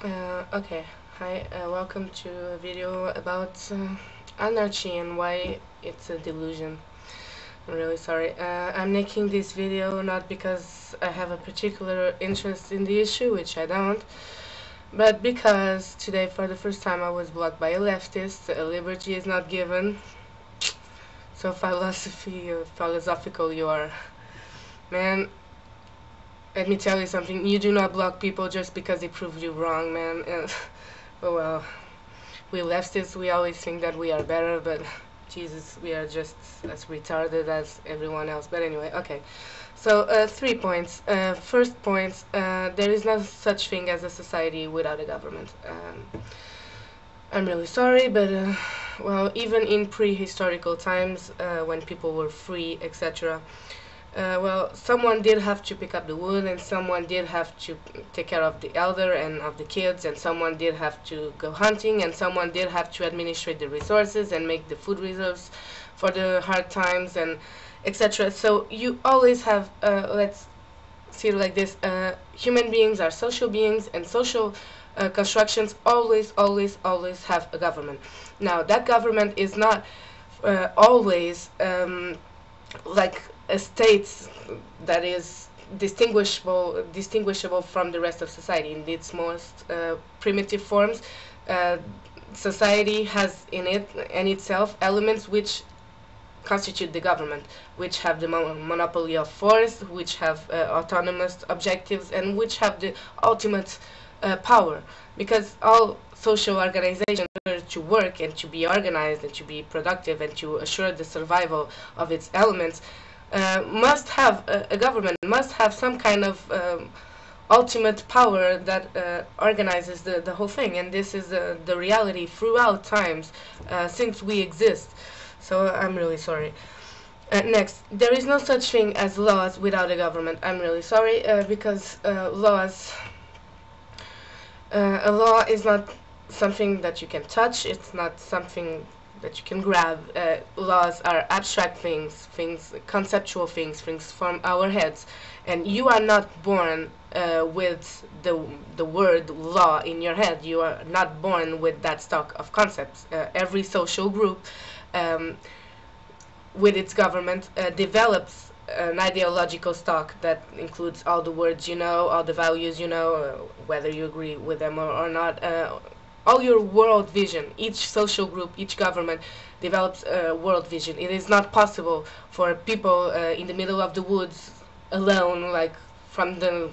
Okay, hi, welcome to a video about anarchy and why it's a delusion. I'm really sorry. I'm making this video not because I have a particular interest in the issue, which I don't, but because today for the first time I was blocked by a leftist. Liberty is not given, so philosophical you are. Man, let me tell you something, you do not block people just because they prove you wrong, man. Oh well, we leftists, we always think that we are better, but Jesus, we are just as retarded as everyone else. But anyway, okay. So, 3 points. First point, there is no such thing as a society without a government. I'm really sorry, but, well, even in prehistorical times, when people were free, etc., well, someone did have to pick up the wood, and someone did have to take care of the elder and of the kids, and someone did have to go hunting, and someone did have to administrate the resources and make the food reserves for the hard times, and etc. So you always have, let's see it like this, human beings are social beings, and social constructions always have a government. Now, that government is not always like a state that is distinguishable from the rest of society. In its most primitive forms, uh, society has in it and itself elements which constitute the government, which have the monopoly of force, which have autonomous objectives, and which have the ultimate power. Because all social organizations, in order to work and to be organized and to be productive and to assure the survival of its elements, must have a government, must have some kind of ultimate power that organizes the whole thing. And this is the reality throughout times since we exist. So I'm really sorry. Next, there is no such thing as laws without a government. I'm really sorry, because a law is not something that you can touch. It's not something that you can grab. Laws are abstract things, conceptual things from our heads. And you are not born with the word law in your head. You are not born with that stock of concepts. Every social group, with its government, develops an ideological stock that includes all the words you know, all the values you know, whether you agree with them or not, all your world vision. Each social group, each government develops a world vision. It is not possible for people in the middle of the woods alone, like from the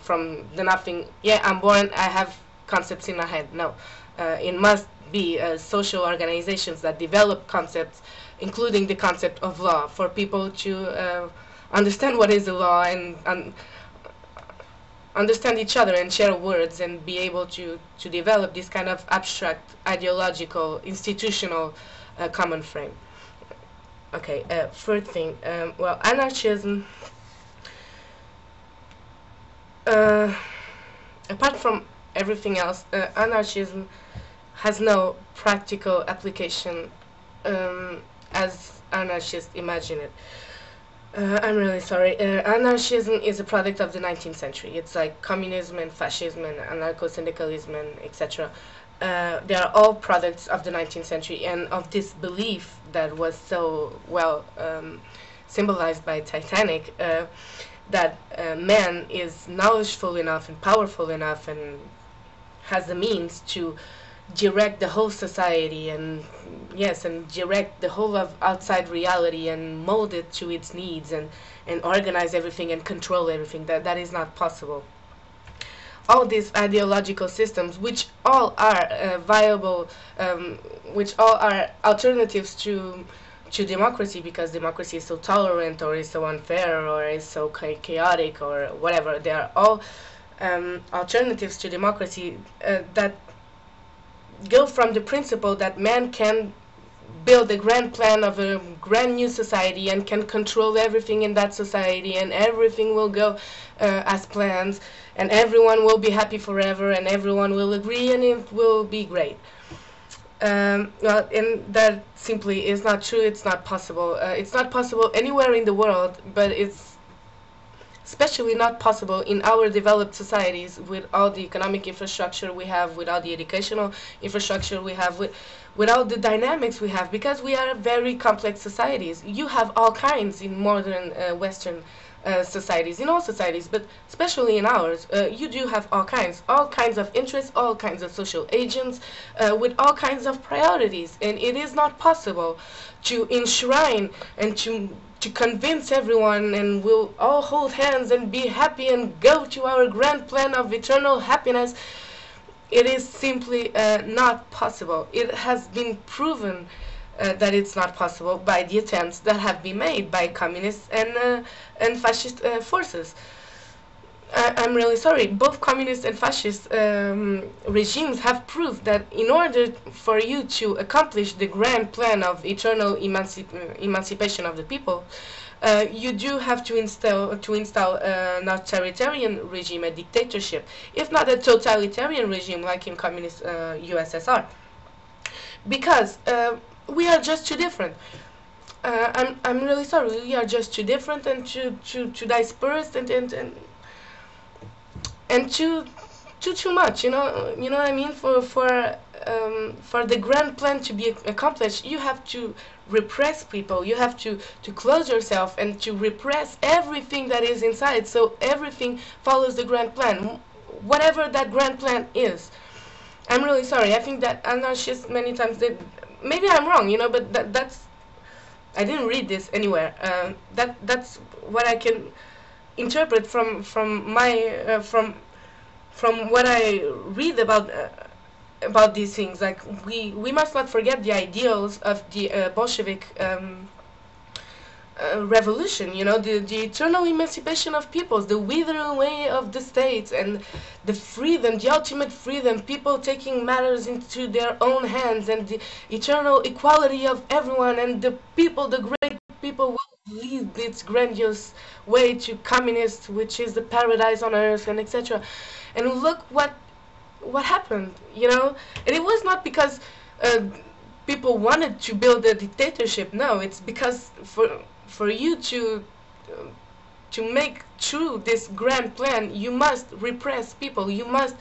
nothing. Yeah, I'm born, I have concepts in my head. No, it must be social organizations that develop concepts, including the concept of law, for people to understand what is the law and understand each other and share words and be able to develop this kind of abstract, ideological, institutional common frame. Okay, third thing, well, anarchism, apart from everything else, anarchism has no practical application as anarchists imagine it. I'm really sorry. Anarchism is a product of the 19th century. It's like communism and fascism and anarcho-syndicalism and etc. They are all products of the 19th century and of this belief that was so well symbolized by Titanic, that man is knowledgeful enough and powerful enough and has the means to direct the whole society, and yes, and direct the whole of outside reality and mold it to its needs, and organize everything and control everything. That is not possible. All these ideological systems, which all are viable, which all are alternatives to democracy, because democracy is so tolerant or is so unfair or is so chaotic or whatever, they are all alternatives to democracy that go from the principle that man can build a grand plan of a grand new society and can control everything in that society, and everything will go as plans, and everyone will be happy forever, and everyone will agree, and it will be great. Well, and that simply is not true. It's not possible. It's not possible anywhere in the world, but it's especially not possible in our developed societies with all the economic infrastructure we have, with all the educational infrastructure we have, with all the dynamics we have, because we are very complex societies. You have all kinds in modern Western societies, in all societies, but especially in ours. You do have all kinds of interests, all kinds of social agents, with all kinds of priorities, and it is not possible to enshrine and to convince everyone, and we'll all hold hands and be happy and go to our grand plan of eternal happiness. It is simply not possible. It has been proven that it's not possible by the attempts that have been made by communist and fascist forces. I'm really sorry. Both communist and fascist regimes have proved that in order for you to accomplish the grand plan of eternal emancipation of the people, you do have to install an authoritarian regime, a dictatorship, if not a totalitarian regime like in communist USSR, because we are just too different. I'm really sorry. We are just too different and too dispersed and too much. You know what I mean. For the grand plan to be accomplished, you have to repress people. You have to close yourself and to repress everything that is inside. So everything follows the grand plan, whatever that grand plan is. I'm really sorry. I think that anarchists many times did. Maybe I'm wrong, but that's. I didn't read this anywhere. That's what I can interpret from my from what I read about these things. Like we must not forget the ideals of the Bolshevik revolution, the eternal emancipation of peoples, the withering away of the states, and the freedom, the ultimate freedom, people taking matters into their own hands, and the eternal equality of everyone, and the people, the great people will lead this grandiose way to communist, which is the paradise on earth, and etc. And look what happened, and it was not because people wanted to build a dictatorship. No, it's because for you to make true this grand plan, you must repress people. You must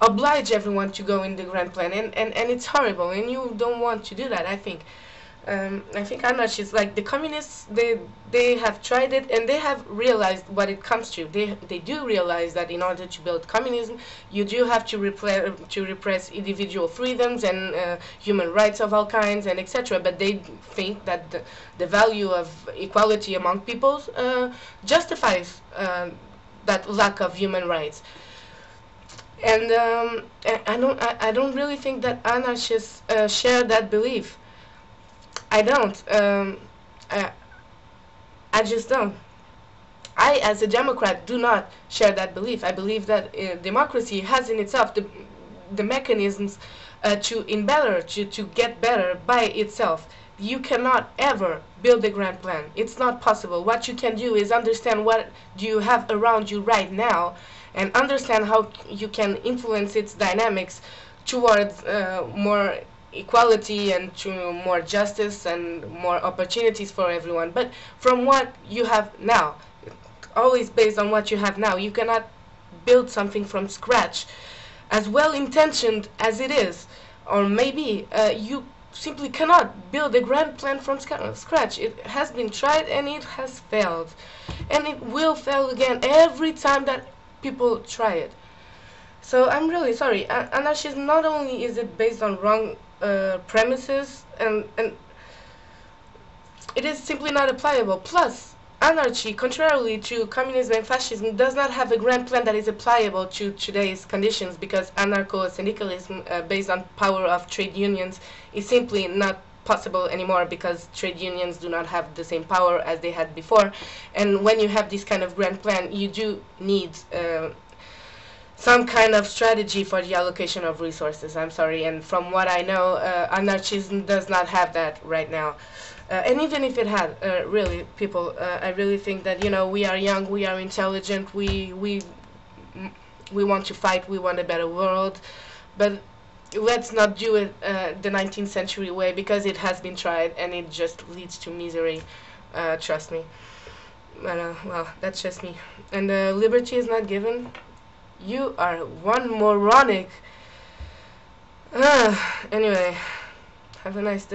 oblige everyone to go in the grand plan, and it's horrible, and you don't want to do that. I think anarchists, like the communists, they have tried it, and they have realized what it comes to. They do realize that in order to build communism, you do have to repress individual freedoms and human rights of all kinds, and etc. But they think that the value of equality among peoples justifies that lack of human rights. And I don't really think that anarchists share that belief. I don't. I just don't. I, as a Democrat, do not share that belief. I believe that democracy has in itself the mechanisms to get better by itself. You cannot ever build a grand plan. It's not possible. What you can do is understand what do you have around you right now, and understand how you can influence its dynamics towards more equality and to more justice and more opportunities for everyone. But from what you have now, always based on what you have now, you cannot build something from scratch, as well intentioned as it is. Or maybe you simply cannot build a grand plan from scratch. It has been tried and it has failed, and it will fail again every time that people try it. So I'm really sorry. Anarchism, not only is it based on wrong premises, and it is simply not applicable. Plus, anarchy, contrarily to communism and fascism, does not have a grand plan that is applicable to today's conditions, because anarcho-syndicalism based on power of trade unions is simply not possible anymore, because trade unions do not have the same power as they had before. And when you have this kind of grand plan, you do need some kind of strategy for the allocation of resources. I'm sorry, and from what I know, anarchism does not have that right now. And even if it had, really, people, I really think that, we are young, we are intelligent, we want to fight, we want a better world, but let's not do it the 19th century way, because it has been tried and it just leads to misery. Trust me. But well, that's just me. And liberty is not given. You are one moronic. Anyway, have a nice day.